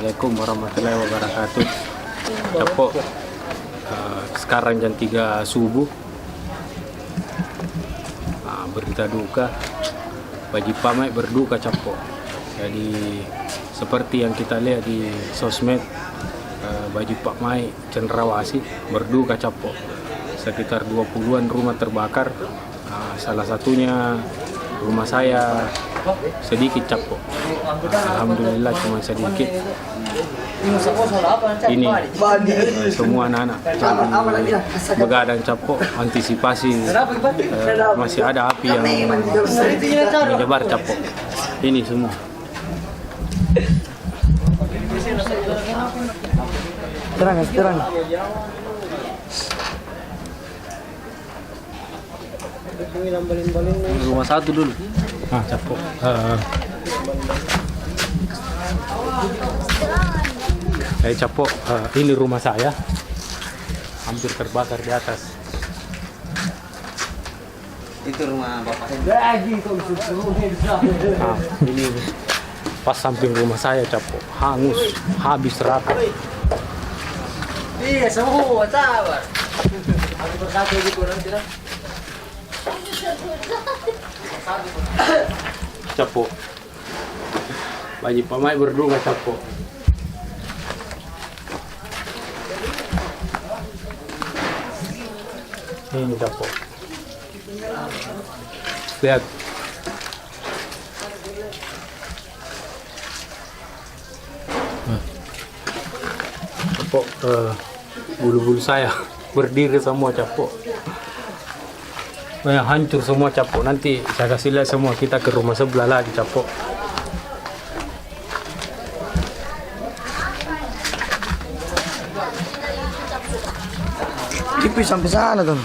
Assalamualaikum warahmatullahi wabarakatuh. Capo, sekarang jam 3 subuh. Berita duka, Baji Pamai berduka Capo. Jadi seperti yang kita lihat di sosmed, Baji Pamai Cendrawasih berduka Capo. Sekitar 20-an rumah terbakar. Salah satunya rumah saya sedikit Capo. Alhamdulillah cuma sedikit. Ini semua anak-anak begadang Capo, antisipasi masih ada api yang menyebar Capo. Ini semua. Terang. Rumah satu dulu. Capo. Capo, ini rumah saya. Hampir terbakar di atas. Itu rumah bapak saya. Ini pas samping rumah saya Capo. Hangus, habis rata. Iya, semua sabar. Aku berkata gitu nanti lah. Capo. Baji Pamai berduka Capo. Ini Capo. Lihat. Capo, bulu-bulu saya berdiri semua Capo. Hancur semua Capo. Nanti saya kasih lihat semua, kita ke rumah sebelah lagi Capo. Tipis sampai sana tuh.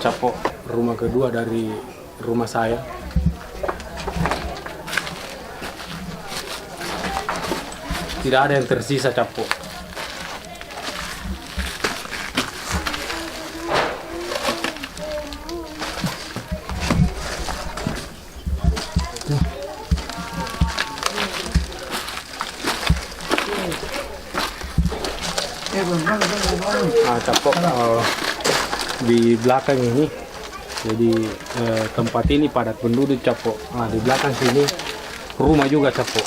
Capo, rumah kedua dari rumah saya. Tidak ada yang tersisa Capo. Capo, di belakang ini, jadi tempat ini padat penduduk Capo. Di belakang sini rumah juga Capo.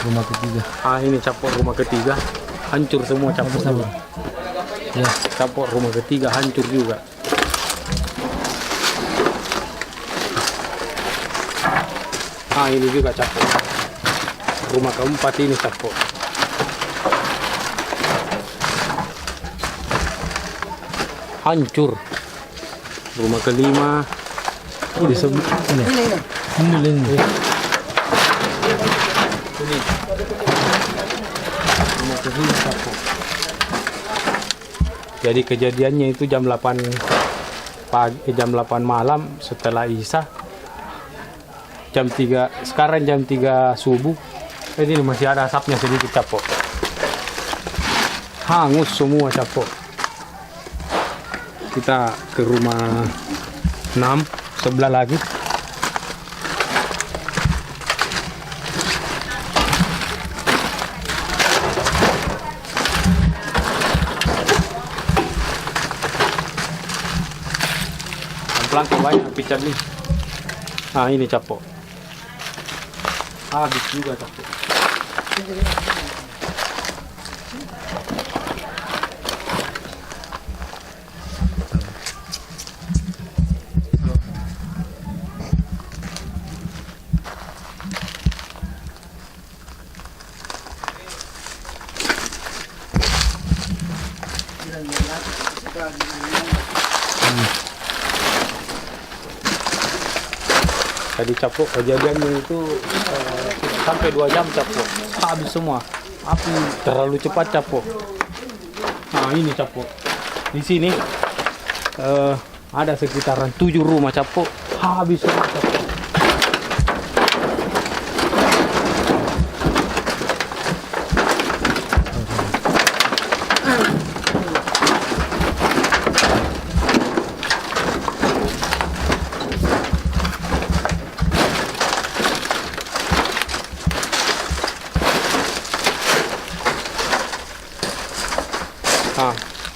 Rumah ketiga. Ini Capo, rumah ketiga hancur semua Capo. Ya, Capo, rumah ketiga hancur juga. Ini juga Capo. Rumah keempat ini Capo. Hancur. Rumah kelima di sebelah ini. Ini. Rumah kelima Capo. Jadi kejadiannya itu jam 8 pagi, jam 8 malam setelah Isya. Jam 3, sekarang jam 3 subuh. Ini masih ada asapnya sedikit Capo. Hangus semua Capo. Kita ke rumah 6 sebelah lagi. Pelan banyak picat nih. Ini Capo. Habis juga Capo. Tadi Capo kejadiannya itu sampai 2 jam Capo. Habis semua. Api terlalu cepat Capo. Ini Capo. Di sini ada sekitaran 7 rumah Capo. Habis semua Capo.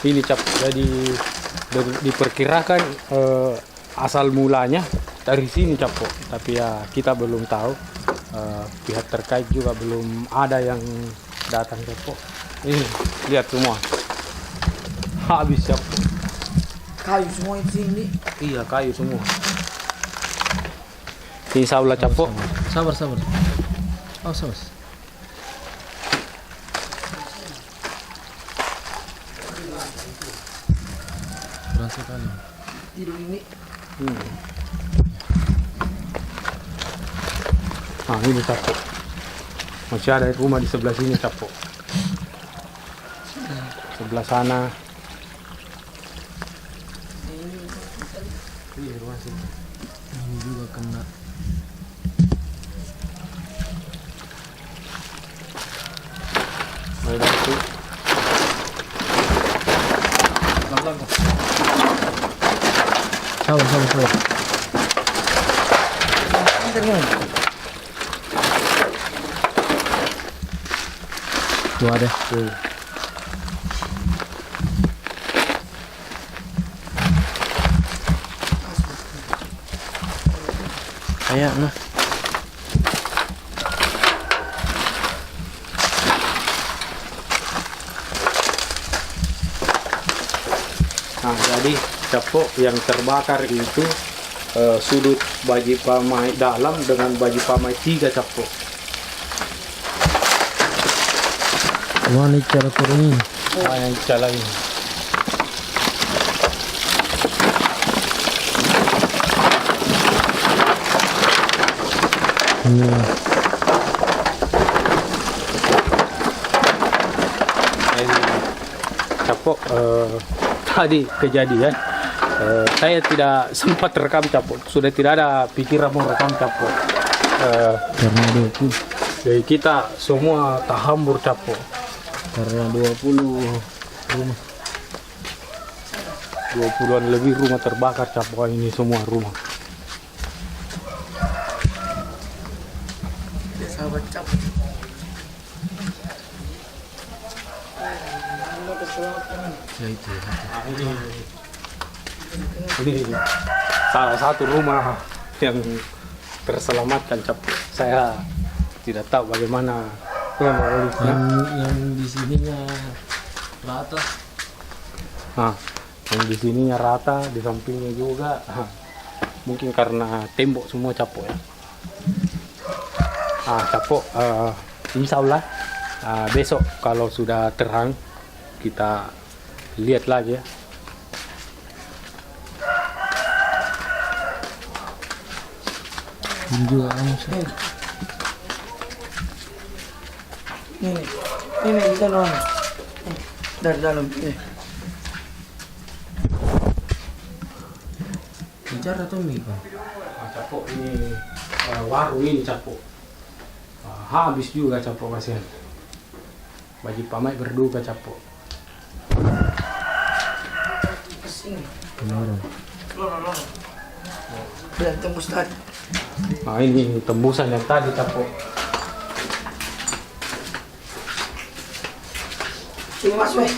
Ini cap, jadi diperkirakan asal mulanya dari sini capo, tapi ya kita belum tahu, pihak terkait juga belum ada yang datang capo. Ini lihat semua habis capo. Kayu semua di sini. Iya, kayu semua. Ini saulah capo. Sabar. Oh, sabar. Berasa kali. Tidur ini. Nah, ini capo. Masih ada rumah di sebelah sini capo. Sebelah sana. Iya, rumah sini. Ini juga kena. Mulai dari itu. Sabar. Tuh ada. Tuh. Kayak nah. Nah, jadi capo yang terbakar itu sudut baji pamai dalam dengan baji pamai 3 capo. Mana cara kurangin? Yang jalan ini. Capo, tadi kejadian saya tidak sempat rekam capo, sudah tidak ada pikiran mau rekam capo, Karena 20. jadi kita semua tahambur capo. Karena 20 rumah. 20-an lebih rumah terbakar capo, ini semua rumah. Sahabat cap. Ya itu. Ini salah satu rumah yang terselamatkan capo. Saya tidak tahu bagaimana kronologisnya. Yang di sininya rata. Nah, yang di sininya rata, di sampingnya juga. Mungkin karena tembok semua capo ya. Capo, insya Allah besok kalau sudah terang kita lihat lagi ya. Ini juga ini kita non dari dalam ini. Bicara atau mie Pak? Capo ini warung ini capo. Habis juga capo, kasihan. Baji pamai berduka capo. Lorong. Dan tembus tadi. Nah, ini tembusan yang tadi capo. Sini Mas weh.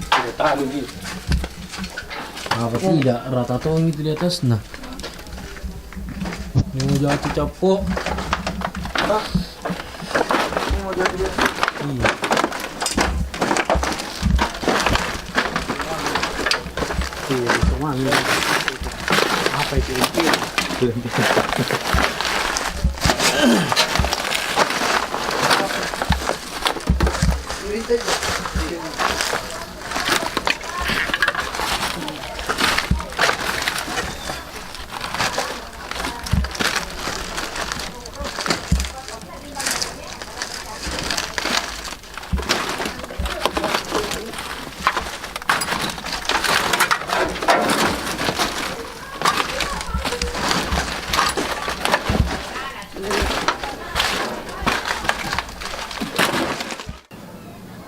Tidak tahu gitu. Apa tidak rata tuh itu di atas nah. Ini mau jatuh capo. Ini mau jatuh dia. Iya. Iya, itu mah ini. Apa itu?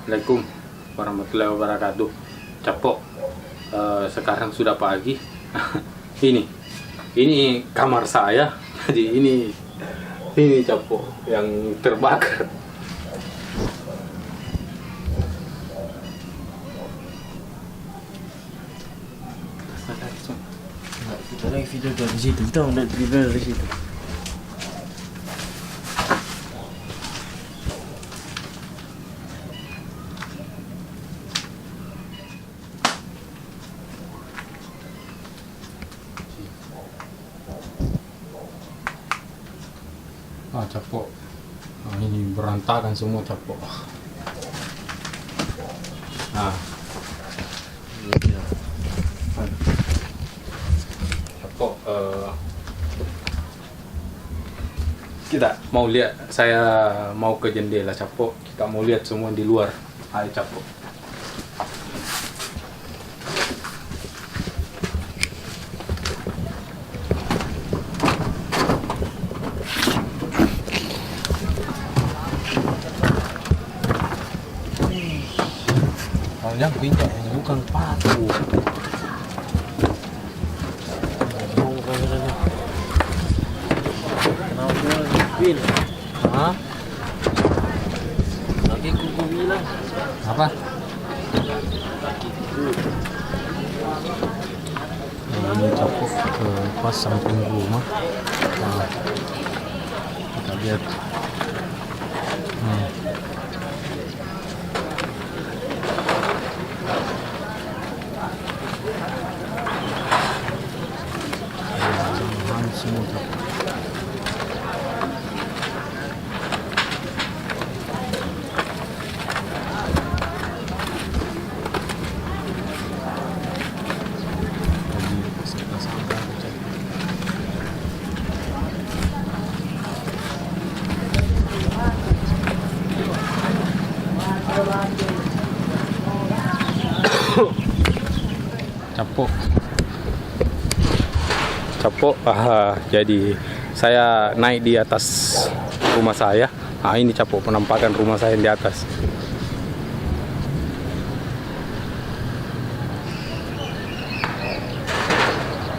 Assalamualaikum warahmatullahi wabarakatuh. Capo, sekarang sudah pagi. ini kamar saya. Jadi ini capo yang terbakar. Kita lagi video dari situ. Kita udah video dari situ. Capok. Ini berantakan semua capok. Capok. Kita mau lihat, saya mau ke jendela capok. Kita mau lihat semua di luar. Ayo capok. Yang pinjam bukan paku. Hah? Lagi kuku bilang. Apa? Ini capok ke pas samping rumah. Kita lihat. Semua capok. Capok. Jadi saya naik di atas rumah saya. Ini capok penampakan rumah saya yang di atas.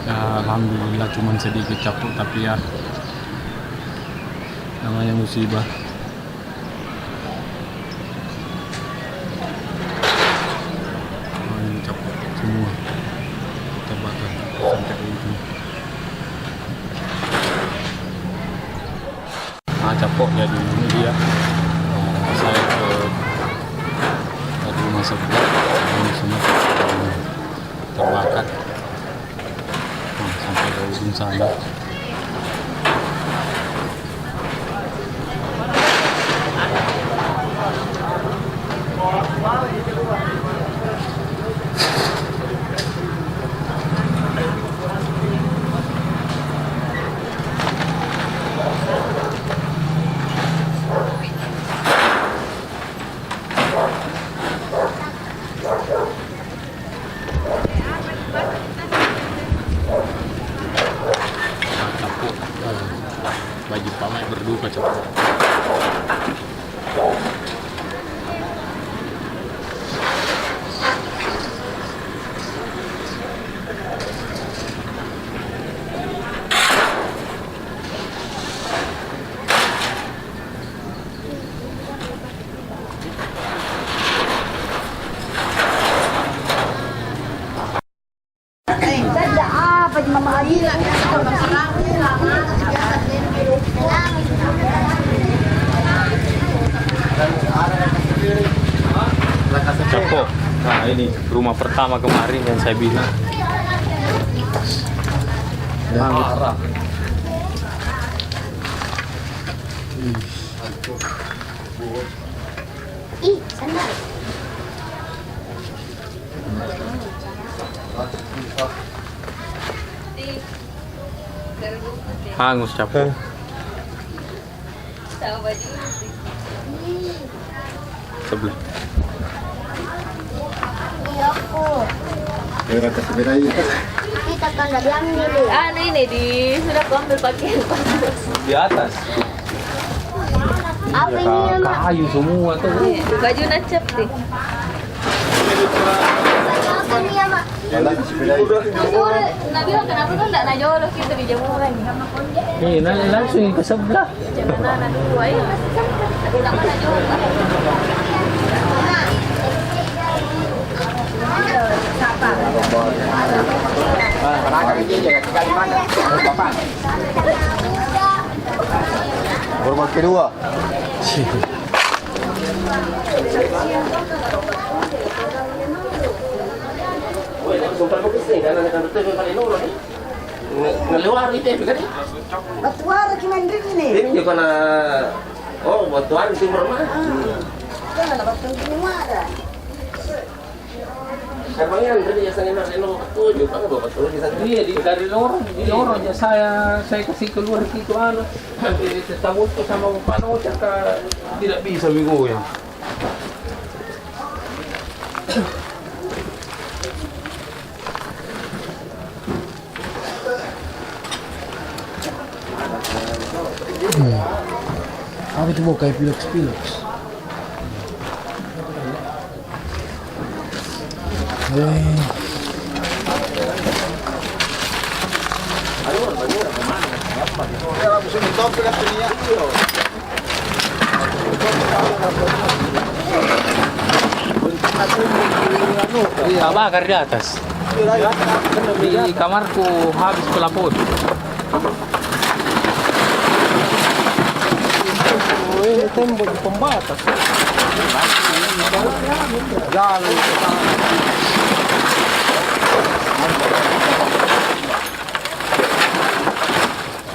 Ya, alhamdulillah cuman sedikit capok, tapi ya namanya musibah. Ini capok semua terbakar sampai ke ujung. Capok jadi ini dia. Saya ke rumah sebelah, ini semua terbakar sampai ke ujung sana. Baju pamai berduka capok. Capok. Nah, ini rumah pertama kemarin yang saya bilang. Parah. Ih, sandal. Hangus capok. Sebelah. Iya, aku. Kita kan udah diambil. Ini sudah aku ambil pakaian. Di atas. Apa ini ya, Mak? Kayu semua tuh. Baju nacap sih. Apa ini ya, Mak? Nabila kenapa tuh enggak najolo gitu di jemuran? Nih, langsung ke sebelah. Jangan anak dua ya. Tak mana juga. Siapa? Korban kedua. Ngeluar itu kan? Batuara kimandri ini. Ini juga na oh batuan timur mah. Jangan batu kimandri. Emangnya Andre biasanya Marino tujuh kan bawa betul di sana. Iya dari lorong aja saya kasih keluar gitu sampai ketemu tuh sama Pano cakap tidak bisa minggu ya. Apa itu mau kayak piloks? Bakar di atas. Di kamarku habis pelapon. Ini tembok pembatas. Jalan ke sana.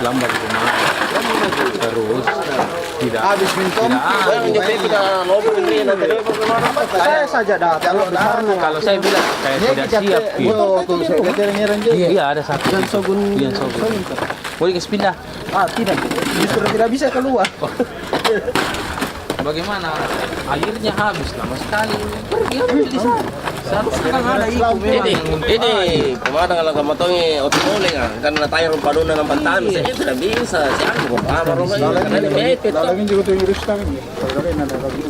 Lambat kemana? Terus tidak Habis minum. Saya saja datang. Kalau saya bilang saya tidak siap. Iya ada satu. Yang Sogun. Boleh ke pindah? Tidak. Justru tidak bisa keluar. Bagaimana? Airnya habis lama sekali. Pergi ambil di sana. Seharusnya kan ada ibu memang. Ini pemadang kalau kamotongi otomole kan tayo paduna ng pantan saya tidak bisa. Saya kok amaro karena ini mepet. Lalagin juga tuh Inggris kami. Kali-kali ada lagi.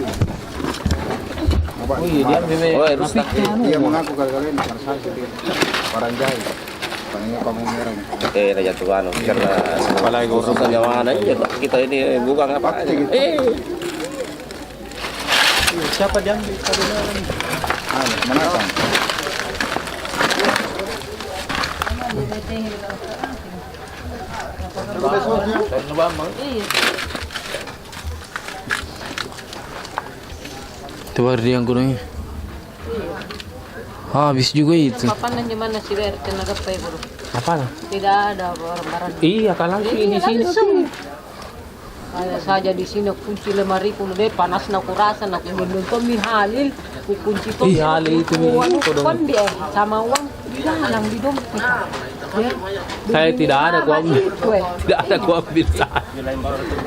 Oh iya dia memang rusak. Dia mengaku kali-kali karena saya sedikit Paranjai. Panggil pameran. Raja Tuhan karena Apalagi urusan nyawa kita ini bukan apa aja. Siapa diambil kadang Menatang. Itu wardi yang kurangnya. Habis juga itu. Kapan dan gimana sih Ber? Tenaga pay bro. Apa? Tidak ada barang-barang. Iya kalau di sini. Ada saja di sini kunci lemari pun deh panas nak kurasa nak menonton mihalil kunci itu. Iya halil itu nih. Kan dia sama uang hilang di dompet. Saya tidak ada gua ambil. Tidak ada gua ambil saat.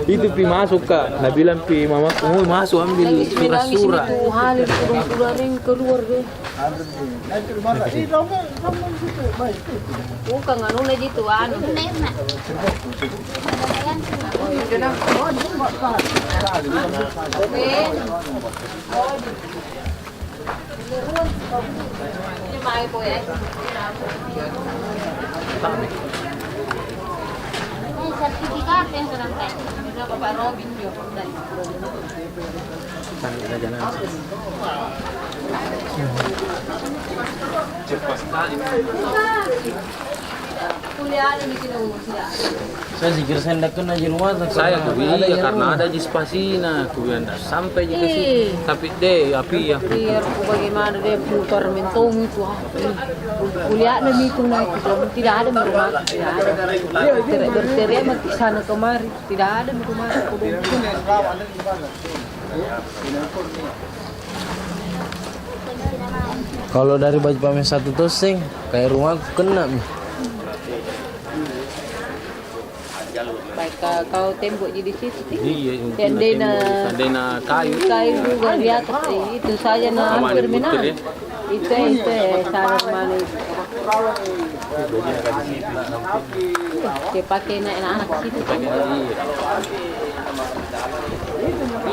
Itu pi masuk kak. Nah bilang pi mama kamu masuk ambil surat-surat. Itu halil surat yang keluar deh. Bukan anu lagi gitu anu. Oh itu dah. Ini mai po ya. Ini sertifikat yang sedang teh. Bisa Bapak Robin juga. Kuliah ini kita sudah. Saya pikir saya hendak kena jenuan. Saya tuh iya karena ada di spasina. Kemudian sampai di situ. Tapi deh api ya. Biar bagaimana dia putar mentong itu. Kuliah dan itu naik tidak ada di rumah. Tidak ada. Berteriak mati sana kemari. Tidak ada di rumah. Kalau dari baju pamer satu toseng, kayak rumahku kena nih. Baik kau tembok di situ. Iya. Sandena kayu juga di atas. Itu saja na perminan. Itu sana mana itu. Dia pakai anak-anak situ.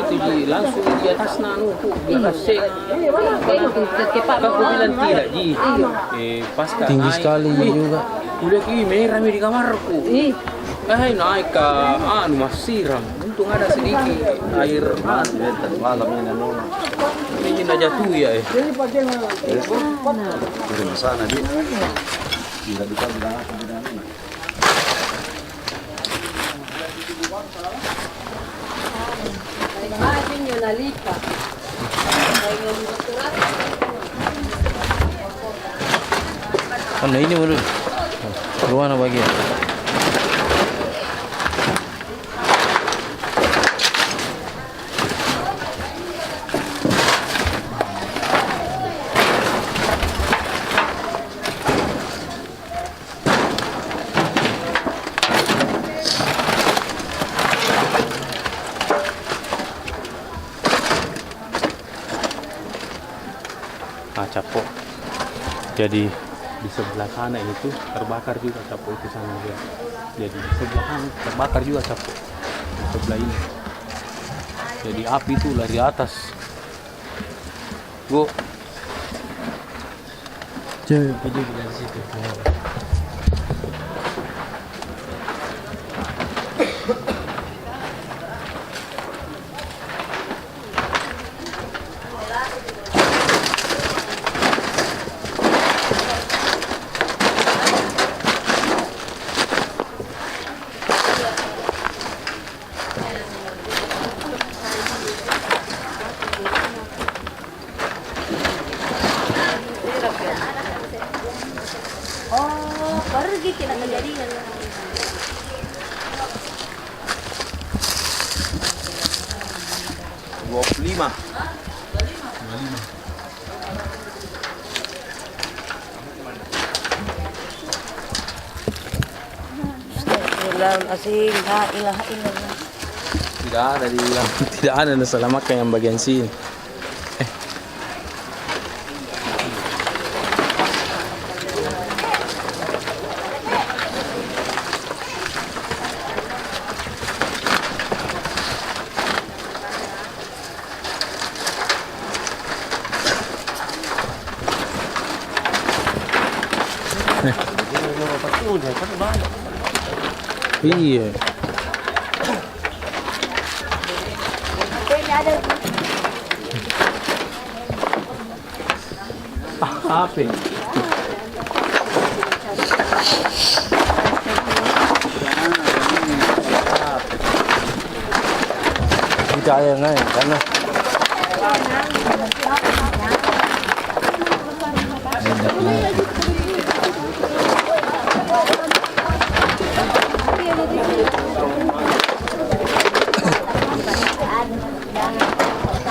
Itu langsung di atas nanu di atas sek. Cepat Aku bilang tidak ji. Pas Tinggi sekali juga. Udah merah di kamarku. Naik ke mas siram. Untung ada sedikit air Malam ini nona. ini jatuh ya. Kirim ke sana dia. Tidak bisa bilang apa bilang ini. Imagine nyo nalipa. Ano ini mo dun? Ruang na bagian. Capo. Jadi di sebelah sana itu terbakar juga capo itu sana juga. Jadi di sebelah sana terbakar juga capo. Di sebelah ini. Jadi api itu dari atas. Bu. Coba video dari situ. Oh, pergi kita kejadian. lima. Astagfirullahaladzim, la ilaha illallah. Tidak ada di tidak ada selamatkan yang bagian sini. Iya. Apa? Tidak ada yang lain karena Ini